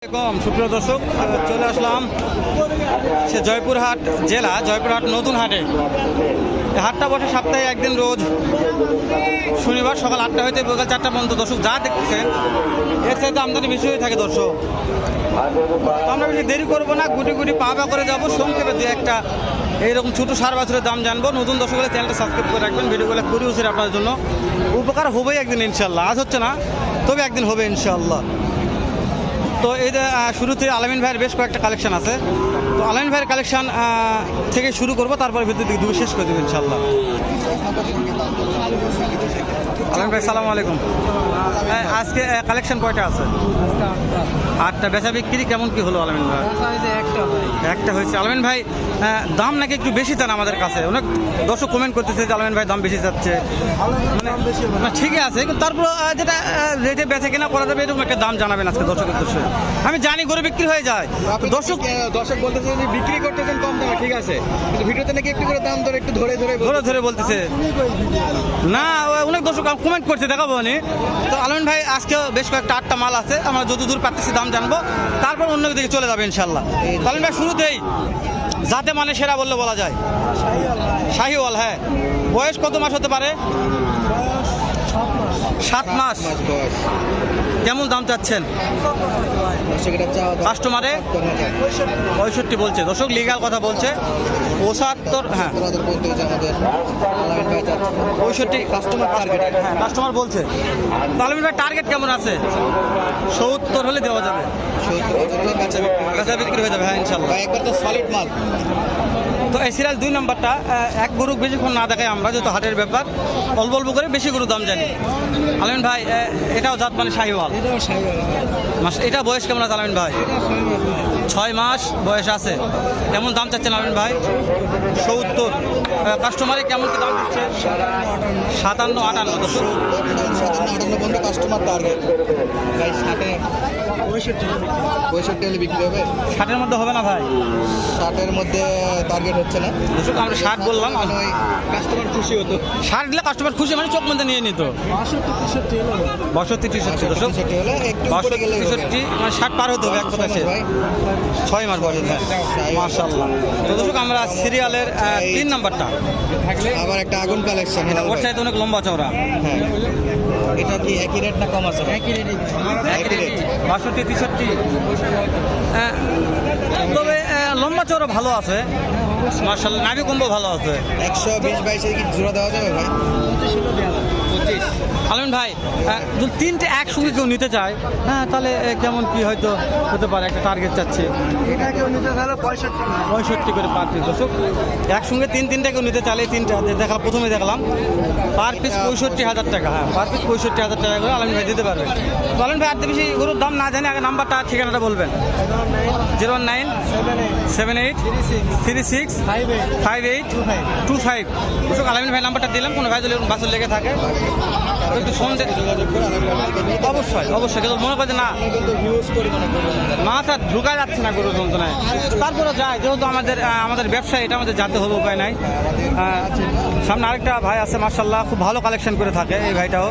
সুপ্রিয় দর্শক, চলে আসলাম সে জয়পুরহাট জেলা জয়পুরহাট নতুন হাটে। হাটটা বসে সপ্তাহে একদিন, রোজ শনিবার সকাল 8টা হইতে বিকাল 4টা পর্যন্ত। দর্শক যা দেখছেন এর সাথে আমদানি বেশি হয়ে থাকে দর্শক। তো আমরা বেশি দেরি করবো না, গুটি গুটি পা করে যাবো। সংক্ষেপে দিয়ে একটা এইরকম ছোটো সার বাছুরের দাম জানবো। নতুন দর্শক হলে চ্যানেলটা সাবস্ক্রাইব করে রাখবেন। ভিডিওগুলো করি হচ্ছে আপনাদের জন্য উপকার হবেই একদিন ইনশাল্লাহ। আজ হচ্ছে না, তবে একদিন হবে ইনশাল্লাহ। তো এই যে শুরুতে আলামিন ভাইয়ের বেশ কয়েকটা কালেকশন আছে। তো আলামিন ভাইয়ের কালেকশন থেকে শুরু করবো, তারপরে ভিতর দিকে দুটো শেষ করে দেবো ইনশাল্লাহ। আলামিন ভাই সালাম আলাইকুম। আজকে কালেকশন কয়টা আছে? 8টা। বেচা বিক্রি কেমন কি হলো আলামিন ভাই? একটা হয়েছে। আলামিন ভাই দাম নাকি একটু বেশি চান আমাদের কাছে। অনেক দর্শক কমেন্ট করতেছে যে আলামিন ভাই দাম বেশি যাচ্ছে। না ঠিকই আছে, কিন্তু তারপর যেটা রেটে বেচে কেনা করা যাবে এরকম একটা দাম জানাবেন আজকে দর্শকের দর্শক। আমি জানি গরু বিক্রি হয়ে যায়, দর্শক বলতেছে যে বিক্রি করতেছেন কম দামে, ঠিক আছে, কিন্তু ভিডিওতে নাকি একটু করে দাম ধরে একটু ধরে ধরে বলতেছে না। অনেক দর্শক কমেন্ট করছে, দেখাবো নি। তো আলামিন ভাই আজকে বেশ কয়েকটা 8টা মাল আছে, আমরা যত দূর পাচ্ছি দাম জানবো, তারপর অন্য দিকে চলে যাবে ইনশাল্লাহ। আলামিন ভাই শুরুতেই যাতে মানে সেরা বললে বলা যায় শাহিওয়াল। হ্যাঁ, বয়স কত মাস হতে পারে? 7 মাস। কেমন দাম চাচ্ছেন? কাস্টমারে 65 বলছে। দর্শক লিগাল কথা বলছে 75। হ্যাঁ 65 কাস্টমার টার্গেট। হ্যাঁ কাস্টমার বলছে। তাহলে টার্গেট কেমন আছে? 70 হলে দেওয়া যাবে, বেচা বিক্রি হয়ে যাবে। হ্যাঁ ইনশাল্লাহ। একবার তো সলিড মাল। তো এই সিরিয়াল 2 নাম্বারটা এক গরু বেশিক্ষণ না দেখাই আমরা, যেহেতু হাটের ব্যাপার অল্প অল্প করে বেশি গরু দাম জানি। আলামিন ভাই এটাও জাত মানে শাহিওয়াল। এটা বয়স কেমন আছে আলামিন ভাই? 6 মাস বয়স আছে। কেমন দাম চাচ্ছেন আলামিন ভাই? 70। কাস্টমারে কেমন কি দাম দিচ্ছে? 57, 58। 57, 58 কাস্টমার টার্গেট। ভাই 65 হলে বিক্রি হবে। 60-এর মধ্যে হবে না ভাই? 60-এর মধ্যে টার্গেট হচ্ছে না। দর্শক আমরা 60 বললাম, কাস্টমার খুশি হতো। 60 দিলে কাস্টমার খুশি, মানে চোখ মধ্যে নিয়ে নিত। 62, 63 দর্শক। 62, 63 মানে 60 পার হতে হবে এক কথা। 6 মাস বয়স। মাশাআল্লাহ। তো দর্শক আমরা সিরিয়ালের 3 নাম্বারটা আবার একটা আগুন কালেকশন। ওর চাইতে অনেক লম্বা চওড়া। হ্যাঁ, এটা কি একই রেট না কম আছে? একই রেট। 62, 63। তবে লম্বা চওড়া ভালো আছে মাশাআল্লাহ। নাভি কম্বো ভালো আছে। 120-22 কি জোড়া দেওয়া যাবে ভাই? 25। আলামিন ভাই যদি 3টে একসঙ্গে কেউ নিতে চায়, হ্যাঁ তাহলে কেমন কি হয়তো হতে পারে? একটা টার্গেট চাচ্ছে এটা কেউ নিতে চাইলে 65 করে পার পিস। দর্শক একসঙ্গে 3-3টা কেউ নিতে চাইলে 3টা দেখলাম, প্রথমে দেখলাম পার পিস 65,000 টাকা। হ্যাঁ পার পিস 65,000 টাকা করে আলামিন ভাই দিতে পারবেন। তো আলামিন ভাই আর বেশি গরুর দাম না জানি, আগে নাম্বারটা ঠিকানাটা বলবেন। 01978365825। দর্শক আলামিন ভাই নাম্বারটা দিলাম, কোনো ভাই যদি বাসের লেগে থাকে একটু ফোন অবশ্যই অবশ্যই। কিন্তু মনে করছে না মাথা ঢুকা যাচ্ছে না গরুর যন্ত্রণায়, তারপরে যায়, যেহেতু আমাদের ব্যবসা, এটা আমাদের যেতে হবে, উপায় নাই। সামনে আরেকটা ভাই আছে মাশাআল্লাহ, খুব ভালো কালেকশন করে থাকে এই ভাইটাও।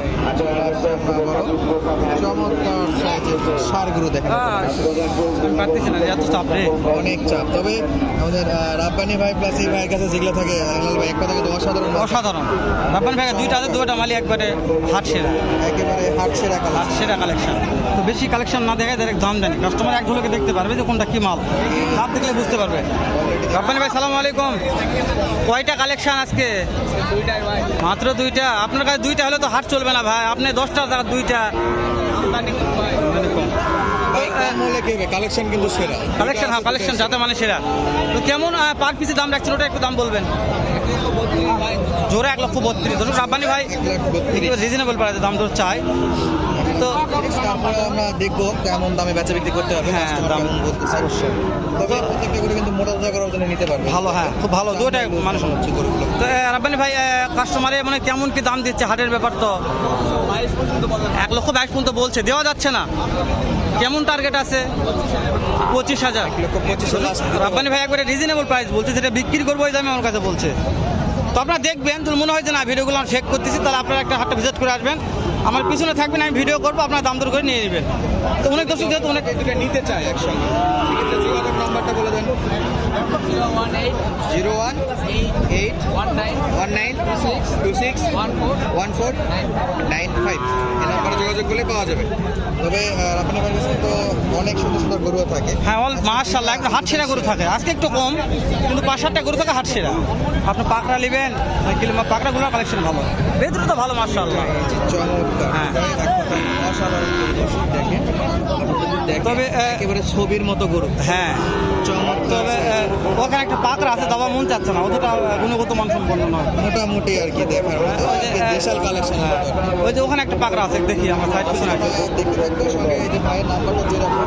সারগুলো দেখেন, পারতেছি না, এত চাপ রে, অনেক চাপ। তবে আমাদের রাব্বানি ভাই প্লাস এই ভাইয়ের কাছে যেগুলো থাকে এক কথা কিন্তু অসাধারণ অসাধারণ। রাব্বানি ভাই দুইটা আছে, দুইটা মালি একবারে হাট সেরা, একেবারে হাট সেরা কালেকশন। তো বেশি কালেকশন না দেখায় ডাইরেক্ট দাম জানি, কাস্টমার এক ঝলকে দেখতে পারবে যে কোনটা কি মাল, হাত দেখলে বুঝতে পারবে। রাব্বানি ভাই সালাম আলাইকুম। কয়টা কালেকশন আজকে? মাত্র 2টা। আপনার কাছে 2টা হলে তো হাট চলবে না ভাই, আপনি 10টা 2টা কালেকশন কিন্তু সেরা কালেকশন। হ্যাঁ কালেকশন যাতে মানে সেরা। তো কেমন পার পিসে দাম রাখছেন ওটা একটু দাম বলবেন? জোরে 1,32,000। ধরুন রাব্বানি ভাই রিজনেবল প্রাইসে দাম দর চাই, তো আমরা দেখবো কেমন দামে বেচা বিক্রি করতে হবে। হ্যাঁ দাম বলতেছে অবশ্যই, তবে প্রত্যেকটা করে কিন্তু মোটা তাজা করার জন্য নিতে পারবে। ভালো, হ্যাঁ খুব ভালো, দুটোই মানুষ হচ্ছে গরুগুলো। তো রাব্বানি ভাই কাস্টমারে মানে কেমন কি দাম দিচ্ছে? হাটের ব্যাপার তো 1,22,000 পর্যন্ত বলছে, দেওয়া যাচ্ছে না। কেমন টার্গেট আছে? 25,000। রাব্বানি ভাই একবারে রিজনেবল প্রাইস বলছে, যেটা বিক্রি করবো ওই দামে আমার কাছে বলছে। তো আপনারা দেখবেন, যদি মনে হয় যে না ভিডিওগুলো আমি চেক করতেছি, তাহলে আপনারা একটা হাটটা ভিজিট করে আসবেন। আমার পিছনে থাকবেন, আমি ভিডিও করবো, আপনার দাম দর করে নিয়ে নেবেন। তো অনেক দর্শক যেহেতু অনেক দুটো নিতে চাই একসঙ্গে, সেক্ষেত্রে যোগাযোগ নাম্বারটা বলে দেন। 01819261495 এই নাম্বারে যোগাযোগ করলে পাওয়া যাবে। তবে আপনার কাছে তো অনেক সুন্দর সুন্দর গরুও থাকে। হ্যাঁ, মাশাআল্লাহ একটু হাটসেরা গরু থাকে, আজকে একটু কম, কিন্তু 5-7টা গরু থাকে হাটসেরা। আপনি পাকড়া নেবেন, পাকড়াগুলোর কালেকশন ভালো, ভেতরে তো ভালো মাশাআল্লাহ। চমৎকার, হ্যাঁ। অসাধারণ গরু দেখেন, তবে একেবারে ছবির মতো গরু। হ্যাঁ, চমৎকার, তবে ওখানে একটা পাকড়া আছে, দাবা মন চাচ্ছে না, অতটা গুণগত মান সম্পন্ন নয়, মোটামুটি আর কি দেখার মতো দেশাল কালেকশন। ওই যে ওখানে একটা পাকড়া আছে, দেখি আমরা সাইড পিছনে আছি। দেখতে থাকবো সঙ্গে। এই যে ভাইয়ের নাম্বারটা দিয়ে রাখবো,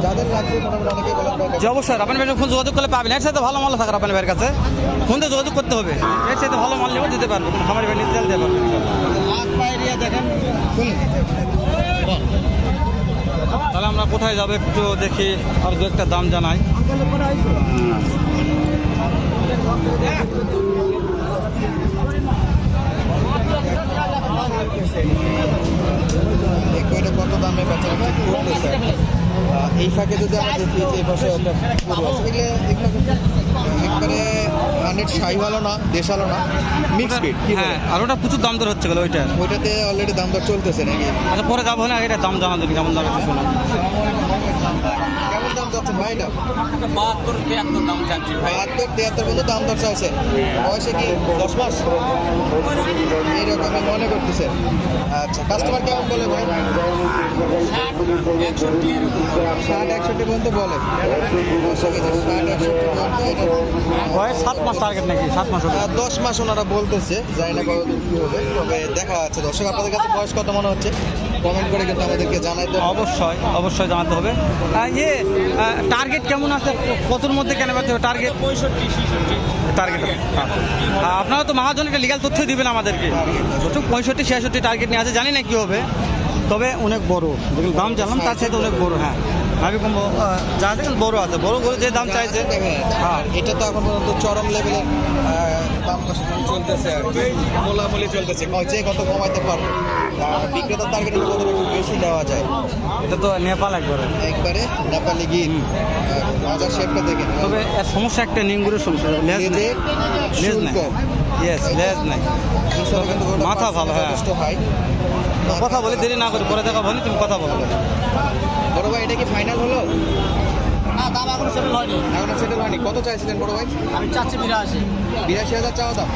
যাদের লাগবে মোটামুটি অনেকেই বলেন ভাই যে অবশ্যই রাপানি ভাইয়ের ফোন যোগাযোগ করলে পাবেন। এর সাথে ভালো মাল থাকে রাপানি ভাইয়ের কাছে, ফোন দিয়ে যোগাযোগ করতে হবে, এর সাথে ভালো মাল নেবে দিতে পারবে, কোনো খামারি ভাই নিতে দিতে পারবে। হাত পায়েরিয়া দেখেন, শুনুন তাহলে আমরা কোথায় যাবো একটু দেখি, আর দু একটা দাম জানাই। এটা কত দামে বেচা বিক্রি করতেছে। এই ফাঁকে যদি আমরা দেখি যে এই পাশে একটা গরু আছে, এগুলো কিন্তু একবারে 100 শাহিওয়ালও না, দেশালও না, মিক্স ব্রিড। হ্যাঁ, আর ওটা প্রচুর দাম দর হচ্ছে গেল ওইটা। ওইটাতে অলরেডি দাম দর চলতেছে নাকি? আচ্ছা, পরে যাবো না, এটা দাম জানা দেবেন কেমন দাম আছে শোনা। কেমন দাম যাচ্ছে ভাই? এটা 72-73 দাম চাচ্ছি ভাই। 72-73 পর্যন্ত দাম দর চাইছে। বয়সে কি 10 মাস এইরকমই মনে করতেছে? আচ্ছা, কাস্টমার কেমন বলে ভাই? 60-61 পর্যন্ত বলে। 60-61 পর্যন্ত এটা বয়স 7 মাস টার্গেট নাকি? 7 মাস হবে। 10 মাস ওনারা বলতেছে, জানি না কতদূর কি হবে, তবে দেখা যাচ্ছে। দর্শক আপনাদের কাছে বয়স কত মনে হচ্ছে কমেন্ট করে কিন্তু আমাদেরকে জানাইতে হবে। অবশ্যই জানাতে হবে। টার্গেট কেমন আছে, কতর মধ্যে কেন পাচ্ছে টার্গেট? 65-66 টার্গেট আপনারা তো মহাজন একটা লিগাল তথ্য দিবেন আমাদেরকে। 65-66 টার্গেট নিয়ে আছে, জানি না কি হবে, তবে অনেক বড়, যেগুলো দাম জানলাম তার চাইতে অনেক বড়। হ্যাঁ, আমি কম যা দেখেন বড় আছে, বড় গরু যে দাম চাইছে। হ্যাঁ, এটা তো এখন পর্যন্ত চরম লেভেলের দাম চলতেছে আর কি, মোলামুলি চলতেছে, যে কত কমাইতে পারবে। বিক্রেতার টার্গেটের কত বেশি দেওয়া যায়। এটা তো নেপাল একবারে নেপালি গির রাজার শেপটা দেখে। তবে এর সমস্যা একটা, নিঙ্গুরের সমস্যা, লেজ নাই। ইয়েস, লেজ নাই, মাথা ভালো। হ্যাঁ, হাই। কথা বলে দেরি না করে, পরে দেখা বলি, তুমি কথা বলো। বড় ভাই, এটা কি ফাইনাল হলো? না, দাম এখনো সেটেল হয়নি। এখনো সেটেল হয়নি। কত চাইছিলেন বড় ভাই? আমি চাচ্ছি 82। 82,000 চাওয়া দাম।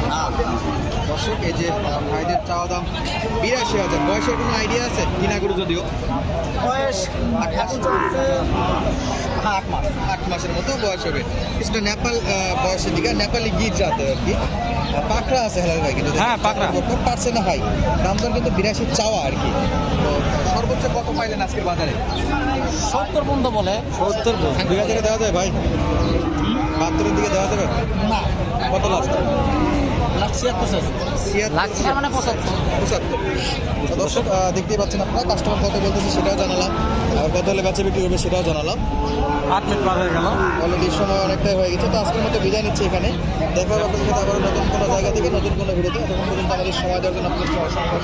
দর্শক, এই যে ভাইদের চাওয়া দাম 82,000। বয়সের কোনো আইডিয়া আছে? কিনা গরু যদিও, বয়স এখন চলছে 8 মাস। 8 মাসের মতো বয়স হবে। কিছুটা নেপাল বয়সের দিকে, নেপালি গির জাতের আর কি। পাকড়া আছে হেলাল ভাই, কিন্তু হ্যাঁ, পাকড়া পারছে না ভাই। দাম দর কিন্তু 82 চাওয়া আর কি। তো সর্বোচ্চ কত পাইলেন আজকের বাজারে? 70 পর্যন্ত বলে। 70 2000 দেওয়া যায় ভাই? 72-এর দিকে দেওয়া যাবে? না, কত লাস্ট? লাখ 76 চাইছি। 76 মানে 75। 75। দর্শক দেখতেই পাচ্ছেন আপনারা, কাস্টমার কত বলতেছে সেটাও জানালাম, আর কত হলে বেচা বিক্রি করবে সেটাও জানালাম। 8 মিনিট পার হয়ে গেল, অলরেডি সময় অনেকটাই হয়ে গেছে। তো আজকের মতো বিদায় নিচ্ছি এখানে। দেখা হবে আপনাদের সাথে আবার নতুন কোনো জায়গা থেকে, নতুন কোনো ভিডিওতে। তখন পর্যন্ত আমাদের সময় দেওয়ার জন্য আপনাদের অসংখ্য